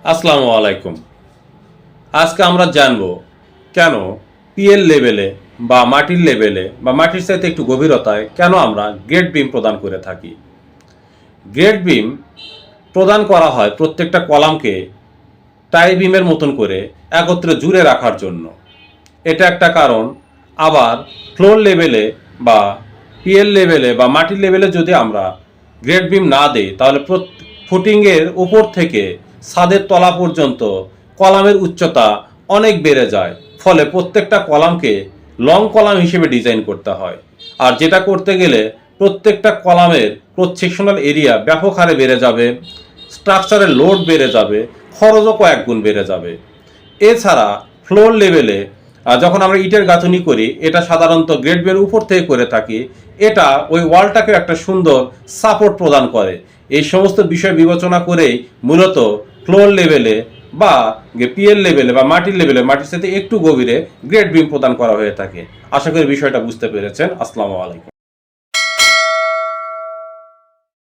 আসসালামু আলাইকুম। আজকে আমরা জানব কেন পিএল লেভেলে বা মাটির লেভেলে বা মাটির চাইতে একটু গভীরতায় কেন আমরা গ্রেড বিম প্রদান করে থাকি। গ্রেড বিম প্রদান করা হয় প্রত্যেকটা কলামকে টাই বিমের মতন করে একত্রে জুড়ে রাখার জন্য। এটা একটা কারণ। আবার ফ্লোর লেভেলে বা পিএল লেভেলে বা মাটির লেভেলে যদি আমরা গ্রেড বিম না দিই তাহলে ফুটিংয়ের উপর থেকে ছাদের তলা পর্যন্ত কলামের উচ্চতা অনেক বেড়ে যায়। ফলে প্রত্যেকটা কলামকে লং কলাম হিসেবে ডিজাইন করতে হয়। আর যেটা করতে গেলে প্রত্যেকটা কলামের ক্রস সেকশনাল এরিয়া ব্যাপক হারে বেড়ে যাবে, স্ট্রাকচারের লোড বেড়ে যাবে, খরচও কয়েক গুণ বেড়ে যাবে। এছাড়া ফ্লোর লেভেলে যখন আমরা ইটের গাঁথুনি করি, এটা সাধারণত গ্রেড বিমের উপর থেকে করে থাকি। এটা ওই ওয়ালটাকে একটা সুন্দর সাপোর্ট প্রদান করে। এই সমস্ত বিষয় বিবেচনা করেই মূলত ফ্লোর লেভেলে বা পিএল লেভেলে বা মাটির লেভেলে মাটির সাথে একটু গভীরে গ্রেড বিম প্রদান করা হয়ে থাকে। আশা করি বিষয়টা বুঝতে পেরেছেন। আসসালামু আলাইকুম।